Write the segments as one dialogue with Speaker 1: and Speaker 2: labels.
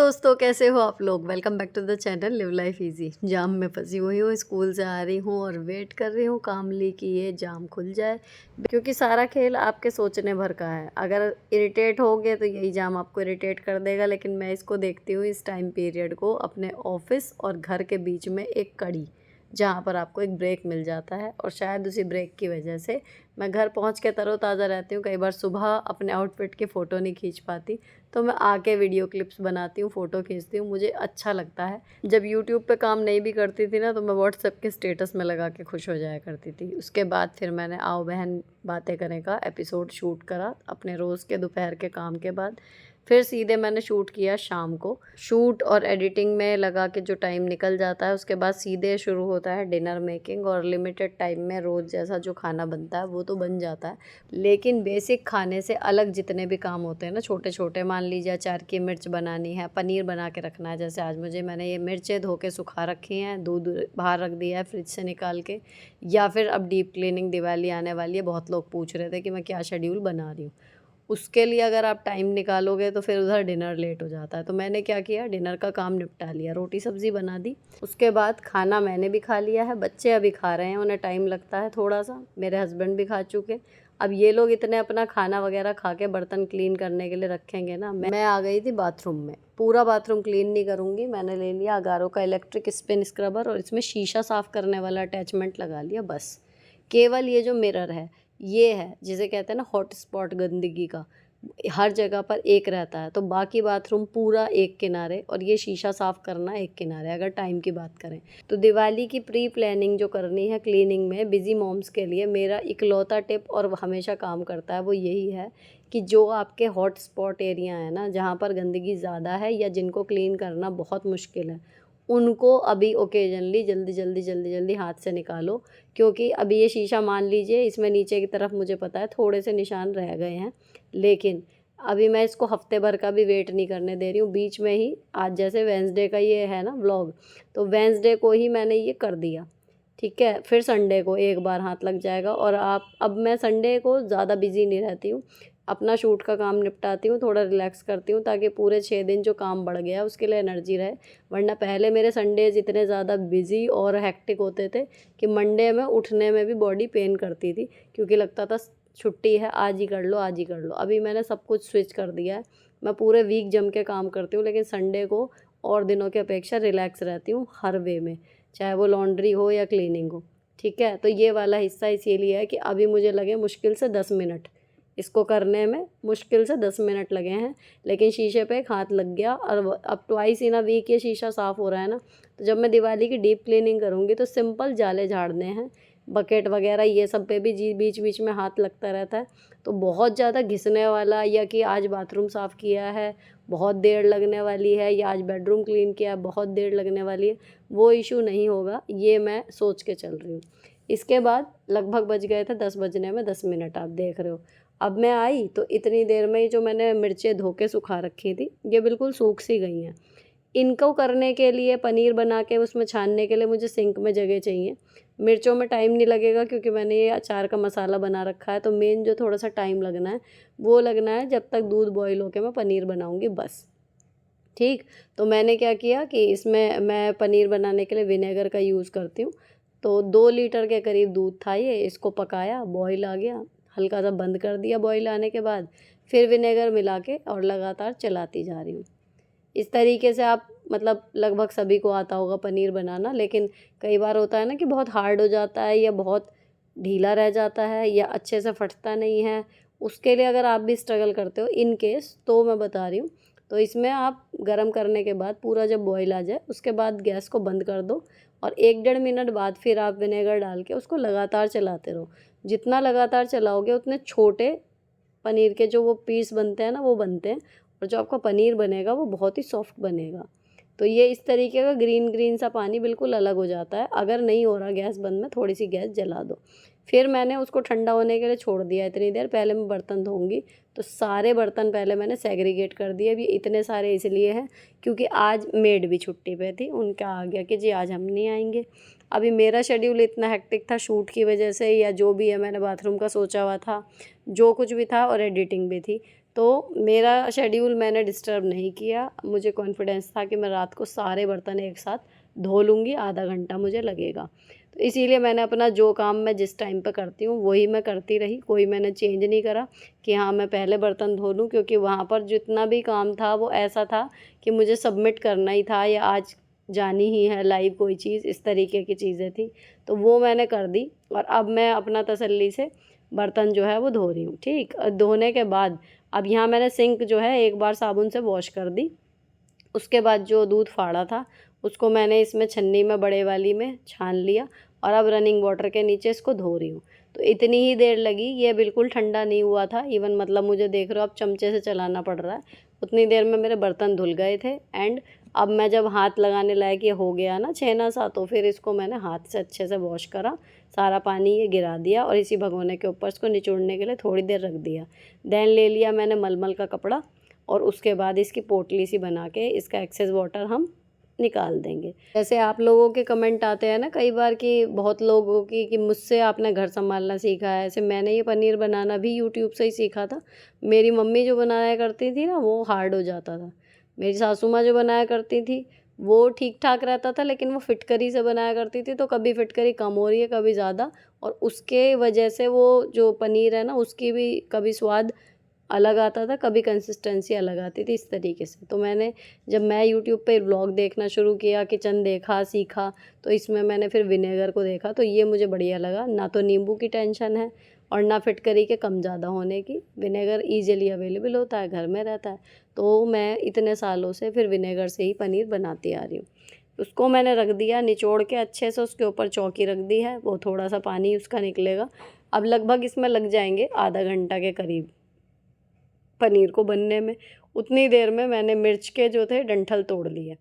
Speaker 1: दोस्तों, कैसे हो आप लोग। Welcome back to the channel live life easy. जाम में फंसी हुई हूँ, स्कूल से आ रही हूँ और वेट कर रही हूँ कामली कि ये जाम खुल जाए, क्योंकि सारा खेल आपके सोचने भर का है। अगर इरिटेट होगे तो यही जाम आपको इरिटेट कर देगा, लेकिन मैं इसको देखती हूँ इस टाइम पीरियड को अपने ऑफिस और घर के बीच में एक कड़ी, जहाँ पर आपको एक ब्रेक मिल जाता है। और शायद उसी ब्रेक की वजह से मैं घर पहुँच के तरोताज़ा रहती हूँ। कई बार सुबह अपने आउटफिट की फ़ोटो नहीं खींच पाती, तो मैं आके वीडियो क्लिप्स बनाती हूँ, फ़ोटो खींचती हूँ, मुझे अच्छा लगता है। जब यूट्यूब पे काम नहीं भी करती थी ना, तो मैं व्हाट्सएप के स्टेटस में लगा के खुश हो जाया करती थी। उसके बाद फिर मैंने आओ बहन बातें करें का एपिसोड शूट करा अपने रोज़ के दोपहर के काम के बाद। फिर सीधे मैंने शूट किया शाम को। शूट और एडिटिंग में लगा के जो टाइम निकल जाता है, उसके बाद सीधे शुरू होता है डिनर मेकिंग। और लिमिटेड टाइम में रोज़ जैसा जो खाना बनता है वो तो बन जाता है, लेकिन बेसिक खाने से अलग जितने भी काम होते हैं ना, छोटे छोटे, मान लीजिए अचार की मिर्च बनानी है, पनीर बना के रखना है। जैसे आज मैंने ये मिर्चें धो के सुखा रखी हैं, दूध बाहर रख दिया है फ्रिज से निकाल के। या फिर अब डीप क्लीनिंग, दिवाली आने वाली है, बहुत लोग पूछ रहे थे कि मैं क्या शेड्यूल बना रही हूँ। उसके लिए अगर आप टाइम निकालोगे तो फिर उधर डिनर लेट हो जाता है। तो मैंने क्या किया, डिनर का काम निपटा लिया, रोटी सब्ज़ी बना दी। उसके बाद खाना मैंने भी खा लिया है, बच्चे अभी खा रहे हैं, उन्हें टाइम लगता है थोड़ा सा। मेरे हस्बैंड भी खा चुके। अब ये लोग इतने अपना खाना वगैरह खा के बर्तन क्लीन करने के लिए रखेंगे ना, मैं आ गई थी बाथरूम में। पूरा बाथरूम क्लीन नहीं करूँगी, मैंने ले लिया अगारो का इलेक्ट्रिक स्पिन स्क्रबर और इसमें शीशा साफ़ करने वाला अटैचमेंट लगा लिया। बस केवल ये जो मिरर है, ये है जिसे कहते हैं ना हॉट स्पॉट गंदगी का, हर जगह पर एक रहता है। तो बाकी बाथरूम पूरा एक किनारे और ये शीशा साफ़ करना एक किनारे, अगर टाइम की बात करें तो। दिवाली की प्री प्लानिंग जो करनी है क्लीनिंग में बिज़ी मॉम्स के लिए, मेरा इकलौता टिप और हमेशा काम करता है वो यही है कि जो आपके हॉट स्पॉट एरिया है ना, जहाँ पर गंदगी ज़्यादा है या जिनको क्लीन करना बहुत मुश्किल है, उनको अभी ओकेजनली जल्दी जल्दी जल्दी जल्दी हाथ से निकालो। क्योंकि अभी ये शीशा, मान लीजिए इसमें नीचे की तरफ मुझे पता है थोड़े से निशान रह गए हैं, लेकिन अभी मैं इसको हफ्ते भर का भी वेट नहीं करने दे रही हूँ। बीच में ही, आज जैसे वेंसडे का ये है ना व्लॉग, तो वेंसडे को ही मैंने ये कर दिया, ठीक है। फिर संडे को एक बार हाथ लग जाएगा। और अब मैं संडे को ज़्यादा बिजी नहीं रहती हूँ, अपना शूट का काम निपटाती हूँ, थोड़ा रिलैक्स करती हूँ, ताकि पूरे 6 दिन जो काम बढ़ गया उसके लिए एनर्जी रहे। वरना पहले मेरे संडेज इतने ज़्यादा बिजी और हेक्टिक होते थे कि मंडे में उठने में भी बॉडी पेन करती थी, क्योंकि लगता था छुट्टी है, आज ही कर लो, आज ही कर लो। अभी मैंने सब कुछ स्विच कर दिया है, मैं पूरे वीक जम के काम करती हूँ, लेकिन संडे को और दिनों की अपेक्षा रिलैक्स रहती हूँ हर वे में, चाहे वो लॉन्ड्री हो या क्लीनिंग हो, ठीक है। तो ये वाला हिस्सा इसीलिए है कि अभी मुझे लगे मुश्किल से 10 मिनट इसको करने में, मुश्किल से 10 मिनट लगे हैं, लेकिन शीशे पे एक हाथ लग गया। और अब ट्वाइस इन अ वीक ये शीशा साफ़ हो रहा है ना, तो जब मैं दिवाली की डीप क्लीनिंग करूँगी तो सिंपल जाले झाड़ने हैं, बकेट वगैरह ये सब पे भी जी बीच बीच में हाथ लगता रहता है। तो बहुत ज़्यादा घिसने वाला, या कि आज बाथरूम साफ़ किया है बहुत देर लगने वाली है, या आज बेडरूम क्लीन किया बहुत देर लगने वाली है, वो इशू नहीं होगा, ये मैं सोच के चल रही हूँ। इसके बाद लगभग बज गए थे 10 बजने में 10 मिनट, आप देख रहे हो। अब मैं आई तो इतनी देर में ही जो मैंने मिर्चें धो के सुखा रखी थी, ये बिल्कुल सूख सी गई हैं। इनको करने के लिए, पनीर बना के उसमें छानने के लिए मुझे सिंक में जगह चाहिए। मिर्चों में टाइम नहीं लगेगा, क्योंकि मैंने ये अचार का मसाला बना रखा है। तो मेन जो थोड़ा सा टाइम लगना है वो लगना है जब तक दूध बॉईल होके मैं पनीर बनाऊँगी, बस। ठीक। तो मैंने क्या किया कि इसमें मैं पनीर बनाने के लिए विनेगर का यूज़ करती हूँ। तो 2 लीटर के करीब दूध था ये, इसको पकाया, बॉईल आ गया, हल्का सा बंद कर दिया बॉईल आने के बाद, फिर विनेगर मिला के और लगातार चलाती जा रही हूँ। इस तरीके से आप, मतलब लगभग सभी को आता होगा पनीर बनाना, लेकिन कई बार होता है ना कि बहुत हार्ड हो जाता है, या बहुत ढीला रह जाता है, या अच्छे से फटता नहीं है। उसके लिए अगर आप भी स्ट्रगल करते हो इन केस, तो मैं बता रही हूँ। तो इसमें आप गरम करने के बाद पूरा जब बॉईल आ जाए, उसके बाद गैस को बंद कर दो, और 1 डेढ़ मिनट बाद फिर आप विनेगर डाल के उसको लगातार चलाते रहो। जितना लगातार चलाओगे उतने छोटे पनीर के जो वो पीस बनते हैं ना, वो बनते हैं, और जो आपका पनीर बनेगा वो बहुत ही सॉफ्ट बनेगा। तो ये इस तरीके का ग्रीन ग्रीन सा पानी बिल्कुल अलग हो जाता है। अगर नहीं हो रहा गैस बंद में, थोड़ी सी गैस जला दो। फिर मैंने उसको ठंडा होने के लिए छोड़ दिया इतनी देर। पहले मैं बर्तन धोऊंगी, तो सारे बर्तन पहले मैंने सेग्रीगेट कर दिए। अभी इतने सारे इसलिए हैं क्योंकि आज मेड भी छुट्टी पे थी, उनका आ गया कि जी आज हम नहीं आएंगे। अभी मेरा शेड्यूल इतना हेक्टिक था शूट की वजह से, या जो भी है, मैंने बाथरूम का सोचा हुआ था, जो कुछ भी था, और एडिटिंग भी थी। तो मेरा शेड्यूल मैंने डिस्टर्ब नहीं किया। मुझे कॉन्फिडेंस था कि मैं रात को सारे बर्तन एक साथ धो लूँगी, आधा घंटा मुझे लगेगा। तो इसीलिए मैंने अपना जो काम मैं जिस टाइम पे करती हूँ वही मैं करती रही, कोई मैंने चेंज नहीं करा कि हाँ मैं पहले बर्तन धो लूँ, क्योंकि वहाँ पर जितना भी काम था वो ऐसा था कि मुझे सबमिट करना ही था या आज जानी ही है लाइव कोई चीज़, इस तरीके की चीज़ें थी। तो वो मैंने कर दी और अब मैं अपना तसल्ली से बर्तन जो है वो धो रही हूँ। ठीक, धोने के बाद अब यहाँ मैंने सिंक जो है एक बार साबुन से वॉश कर दी। उसके बाद जो दूध फाड़ा था उसको मैंने इसमें छन्नी में बड़े वाली में छान लिया और अब रनिंग वाटर के नीचे इसको धो रही हूँ। तो इतनी ही देर लगी, ये बिल्कुल ठंडा नहीं हुआ था इवन, मतलब मुझे देख रहे हो अब चमचे से चलाना पड़ रहा है। उतनी देर में मेरे बर्तन धुल गए थे। एंड अब मैं जब हाथ लगाने लायक ये हो गया ना 6 ना 7, तो फिर इसको मैंने हाथ से अच्छे से वॉश करा, सारा पानी ये गिरा दिया और इसी भगोने के ऊपर इसको निचोड़ने के लिए थोड़ी देर रख दिया। देन ले लिया मैंने मलमल का कपड़ा और उसके बाद इसकी पोटली सी बना के इसका एक्सेस वाटर हम निकाल देंगे। जैसे आप लोगों के कमेंट आते हैं ना कई बार कि बहुत लोगों की कि मुझसे आपने घर संभालना सीखा है, ऐसे मैंने ये पनीर बनाना भी यूट्यूब से ही सीखा था। मेरी मम्मी जो बनाया करती थी ना वो हार्ड हो जाता था, मेरी सासू माँ जो बनाया करती थी वो ठीक ठाक रहता था, लेकिन वो फिटकरी से बनाया करती थी तो कभी फिटकरी कम हो रही है कभी ज़्यादा, और उसके वजह से वो जो पनीर है ना उसकी भी कभी स्वाद अलग आता था, कभी कंसिस्टेंसी अलग आती थी, इस तरीके से। तो मैंने जब मैं यूट्यूब पे व्लॉग देखना शुरू किया, किचन देखा, सीखा, तो इसमें मैंने फिर विनेगर को देखा तो ये मुझे बढ़िया लगा। ना तो नींबू की टेंशन है और ना फिटकरी के कम ज़्यादा होने की, विनेगर ईजिली अवेलेबल होता है, घर में रहता है। तो मैं इतने सालों से फिर विनेगर से ही पनीर बनाती आ रही हूँ। उसको मैंने रख दिया निचोड़ के अच्छे से, उसके ऊपर चौकी रख दी है, वो थोड़ा सा पानी उसका निकलेगा। अब लगभग इसमें लग जाएंगे आधा घंटा के करीब पनीर को बनने में। उतनी देर में मैंने मिर्च के जो थे डंठल तोड़ लिए।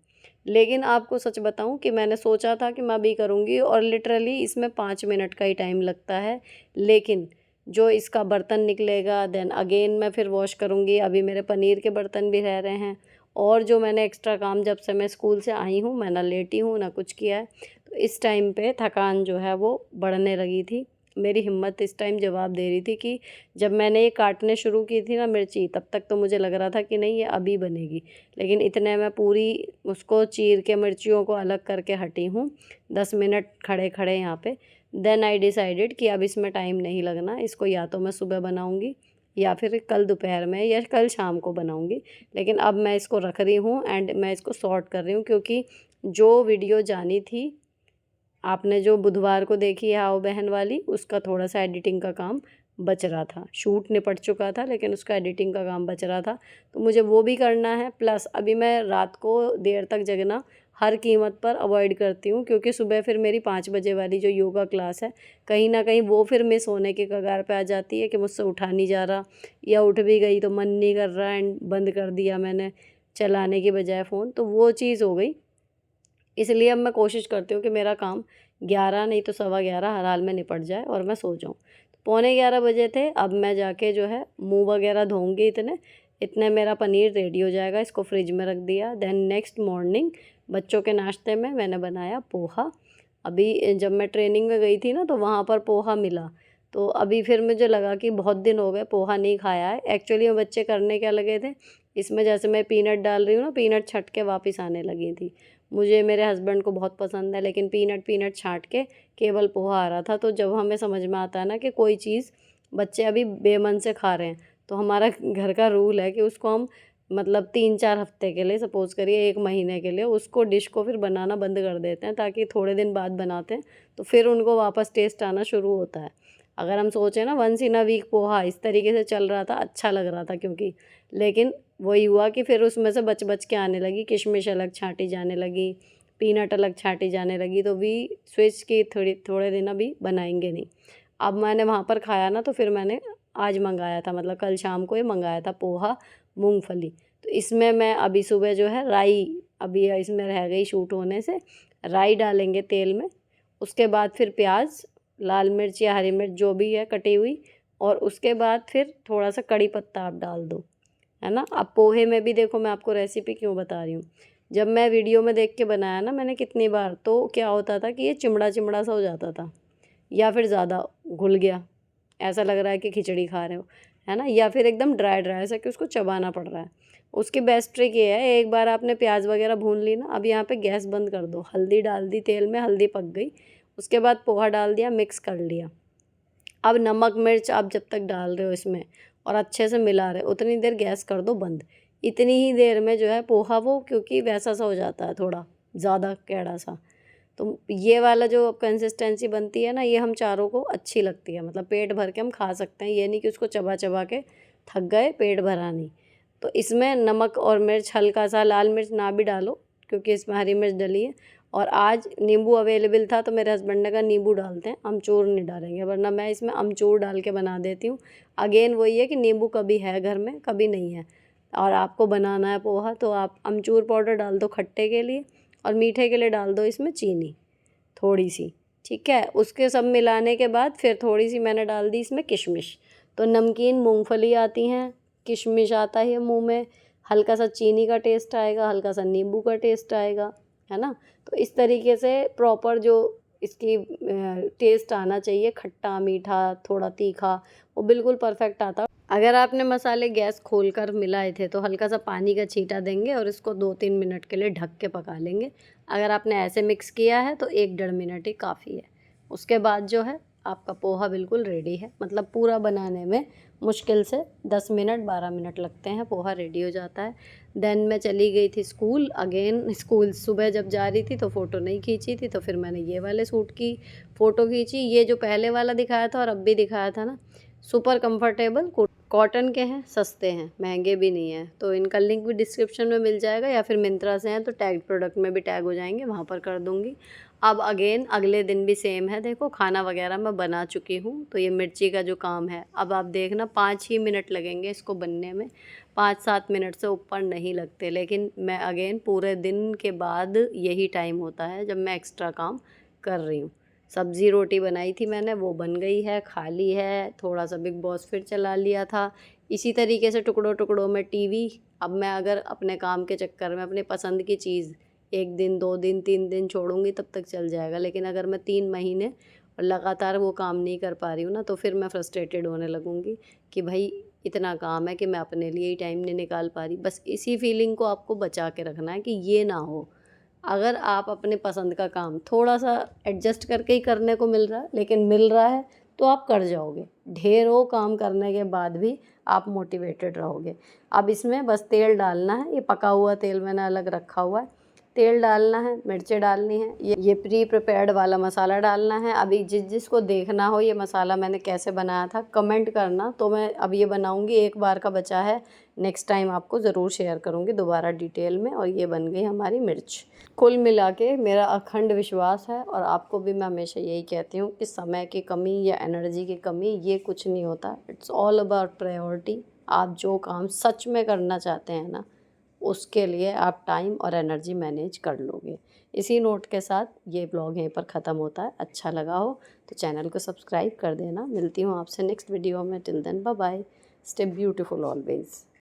Speaker 1: लेकिन आपको सच बताऊं कि मैंने सोचा था कि मैं अभी करूंगी और लिटरली इसमें 5 मिनट का ही टाइम लगता है, लेकिन जो इसका बर्तन निकलेगा देन अगेन मैं फिर वॉश करूंगी। अभी मेरे पनीर के बर्तन भी रह रहे हैं और जो मैंने एक्स्ट्रा काम जब से मैं स्कूल से आई हूँ मैं ना लेटी हूँ ना कुछ किया है, तो इस टाइम पे थकान जो है वो बढ़ने लगी थी। मेरी हिम्मत इस टाइम जवाब दे रही थी कि जब मैंने ये काटने शुरू की थी ना मिर्ची, तब तक तो मुझे लग रहा था कि नहीं ये अभी बनेगी, लेकिन इतने में पूरी उसको चीर के मिर्चियों को अलग करके हटी हूँ 10 मिनट खड़े खड़े यहाँ पे। देन आई डिसाइडेड कि अब इसमें टाइम नहीं लगना, इसको या तो मैं सुबह बनाऊँगी या फिर कल दोपहर में या कल शाम को बनाऊँगी, लेकिन अब मैं इसको रख रही हूँ एंड मैं इसको सॉर्ट कर रही हूँ, क्योंकि जो वीडियो जानी थी आपने जो बुधवार को देखी है आओ बहन वाली, उसका थोड़ा सा एडिटिंग का काम बच रहा था। शूट निपट चुका था लेकिन उसका एडिटिंग का काम बच रहा था, तो मुझे वो भी करना है। प्लस अभी मैं रात को देर तक जगना हर कीमत पर अवॉइड करती हूँ, क्योंकि सुबह फिर मेरी 5 बजे वाली जो योगा क्लास है कहीं ना कहीं वो फिर मिस होने के कगार पे आ जाती है कि मुझसे उठा नहीं जा रहा, या उठ भी गई तो मन नहीं कर रहा एंड बंद कर दिया मैंने चलाने की बजाय फ़ोन, तो वो चीज़ हो गई। इसलिए अब मैं कोशिश करती हूँ कि मेरा काम 11 नहीं तो 11:15 हर हाल में निपट जाए और मैं सो जाऊँ। पौने 11 बजे थे, अब मैं जाके जो है मुँह वगैरह धोऊँगी, इतने इतने मेरा पनीर रेडी हो जाएगा। इसको फ्रिज में रख दिया। देन नेक्स्ट मॉर्निंग बच्चों के नाश्ते में मैंने बनाया पोहा। अभी जब मैं ट्रेनिंग में गई थी ना तो वहाँ पर पोहा मिला, तो अभी फिर मुझे लगा कि बहुत दिन हो गए पोहा नहीं खाया है। एक्चुअली में बच्चे करने क्या लगे थे, इसमें जैसे मैं पीनट डाल रही हूँ ना, पीनट छट के वापस आने लगी थी। मुझे मेरे हस्बैंड को बहुत पसंद है, लेकिन पीनट पीनट छाँट के केवल पोहा आ रहा था। तो जब हमें समझ में आता है ना कि कोई चीज़ बच्चे अभी बेमन से खा रहे हैं, तो हमारा घर का रूल है कि उसको हम मतलब 3-4 हफ्ते के लिए, सपोज़ करिए 1 महीने के लिए, उसको डिश को फिर बनाना बंद कर देते हैं, ताकि थोड़े दिन बाद बनाते हैं तो फिर उनको वापस टेस्ट आना शुरू होता है। अगर हम सोचें ना once in a week poha इस तरीके से चल रहा था, अच्छा लग रहा था क्योंकि, लेकिन वही हुआ कि फिर उसमें से बच बच के आने लगी, किशमिश अलग छाँटी जाने लगी, पीनट अलग छाँटी जाने लगी, तो वी स्विच की थोड़े दिन अभी बनाएंगे नहीं। अब मैंने वहाँ पर खाया ना तो फिर मैंने आज मंगाया था, मतलब कल शाम को ही मंगाया था पोहा मूंगफली। तो इसमें मैं अभी सुबह जो है राई, अभी इसमें रह गई शूट होने से, राई डालेंगे तेल में, उसके बाद फिर प्याज, लाल मिर्च या हरी मिर्च जो भी है कटी हुई, और उसके बाद फिर थोड़ा सा कड़ी पत्ता आप डाल दो, है ना। अब पोहे में भी देखो मैं आपको रेसिपी क्यों बता रही हूँ, जब मैं वीडियो में देख के बनाया ना मैंने कितनी बार, तो क्या होता था कि ये चिमड़ा चिमड़ा सा हो जाता था या फिर ज़्यादा घुल गया, ऐसा लग रहा है कि खिचड़ी खा रहे हो। है ना, या फिर एकदम ड्राई ड्राई ऐसा कि उसको चबाना पड़ रहा है। उसकी बेस्ट ट्रिक ये है, एक बार आपने प्याज वगैरह भून ली ना, अब यहाँ पे गैस बंद कर दो, हल्दी डाल दी तेल में, हल्दी पक गई, उसके बाद पोहा डाल दिया, मिक्स कर लिया। अब नमक मिर्च आप जब तक डाल रहे हो इसमें और अच्छे से मिला रहे हो, उतनी देर गैस कर दो बंद। इतनी ही देर में जो है पोहा वो, क्योंकि वैसा सा हो जाता है थोड़ा ज़्यादा कैड़ा सा, तो ये वाला जो कंसिस्टेंसी बनती है ना, ये हम चारों को अच्छी लगती है, मतलब पेट भर के हम खा सकते हैं, ये नहीं कि उसको चबा चबा के थक गए, पेट भरा नहीं। तो इसमें नमक और मिर्च हल्का सा, लाल मिर्च ना भी डालो क्योंकि इसमें हरी मिर्च डली है। और आज नींबू अवेलेबल था तो मेरे हस्बैंड ने कहा नींबू डालते हैं, अमचूर नहीं डालेंगे, वरना मैं इसमें अमचूर डाल के बना देती हूँ। अगेन वही है कि नींबू कभी है घर में, कभी नहीं है, और आपको बनाना है पोहा तो आप अमचूर पाउडर डाल दो खट्टे के लिए, और मीठे के लिए डाल दो इसमें चीनी थोड़ी सी, ठीक है। उसके सब मिलाने के बाद फिर थोड़ी सी मैंने डाल दी इसमें किशमिश। तो नमकीन मूंगफली आती हैं, किशमिश आता है मुंह में, हल्का सा चीनी का टेस्ट आएगा, हल्का सा नींबू का टेस्ट आएगा, है ना। तो इस तरीके से प्रॉपर जो इसकी टेस्ट आना चाहिए, खट्टा मीठा थोड़ा तीखा, वो बिल्कुल परफेक्ट आता। अगर आपने मसाले गैस खोल कर मिलाए थे तो हल्का सा पानी का छींटा देंगे और इसको 2-3 मिनट के लिए ढक के पका लेंगे। अगर आपने ऐसे मिक्स किया है तो 1-1.5 मिनट ही काफ़ी है। उसके बाद जो है आपका पोहा बिल्कुल रेडी है, मतलब पूरा बनाने में मुश्किल से 10 मिनट 12 मिनट लगते हैं, पोहा रेडी हो जाता है। देन मैं चली गई थी स्कूल, अगेन स्कूल सुबह जब जा रही थी तो फ़ोटो नहीं खींची थी, तो फिर मैंने ये वाले सूट की फ़ोटो खींची। ये जो पहले वाला दिखाया था और अब भी दिखाया था ना, सुपर कंफर्टेबल कॉटन के हैं, सस्ते हैं, महंगे भी नहीं हैं। तो इनका लिंक भी डिस्क्रिप्शन में मिल जाएगा, या फिर मिंत्रा से हैं तो टैग प्रोडक्ट में भी टैग हो जाएंगे, वहाँ पर कर दूँगी। अब अगेन अगले दिन भी सेम है, देखो खाना वगैरह मैं बना चुकी हूँ। तो ये मिर्ची का जो काम है, अब आप देखना 5 ही मिनट लगेंगे इसको बनने में, 5-7 मिनट से ऊपर नहीं लगते। लेकिन मैं अगेन पूरे दिन के बाद यही टाइम होता है जब मैं एक्स्ट्रा काम कर रही हूँ। सब्ज़ी रोटी बनाई थी मैंने, वो बन गई है, खा ली है, थोड़ा सा बिग बॉस फिर चला लिया था। इसी तरीके से टुकड़ों टुकड़ों में टीवी। अब मैं अगर अपने काम के चक्कर में अपनी पसंद की चीज़ 1 दिन 2 दिन 3 दिन छोड़ूंगी तब तक चल जाएगा, लेकिन अगर मैं 3 महीने और लगातार वो काम नहीं कर पा रही हूँ ना, तो फिर मैं फ्रस्ट्रेटेड होने लगूँगी कि भाई इतना काम है कि मैं अपने लिए ही टाइम नहीं निकाल पा रही। बस इसी फीलिंग को आपको बचा के रखना है कि ये ना हो। अगर आप अपने पसंद का काम थोड़ा सा एडजस्ट करके ही करने को मिल रहा है, लेकिन मिल रहा है, तो आप कर जाओगे। ढेरों काम करने के बाद भी आप मोटिवेटेड रहोगे। अब इसमें बस तेल डालना है, ये पका हुआ तेल मैंने अलग रखा हुआ है। तेल डालना है, मिर्चें डालनी है, ये प्री प्रिपेयर्ड वाला मसाला डालना है। अभी जिसको देखना हो ये मसाला मैंने कैसे बनाया था कमेंट करना, तो मैं अब ये बनाऊंगी, एक बार का बचा है, नेक्स्ट टाइम आपको ज़रूर शेयर करूंगी दोबारा डिटेल में। और ये बन गई हमारी मिर्च। कुल मिला के मेरा अखंड विश्वास है, और आपको भी मैं हमेशा यही कहती हूँ कि समय की कमी या एनर्जी की कमी ये कुछ नहीं होता। It's all about priority. आप जो काम सच में करना चाहते हैं ना, उसके लिए आप टाइम और एनर्जी मैनेज कर लोगे। इसी नोट के साथ ये ब्लॉग यहीं पर ख़त्म होता है। अच्छा लगा हो तो चैनल को सब्सक्राइब कर देना। मिलती हूँ आपसे नेक्स्ट वीडियो में। Till then bye bye, stay beautiful always.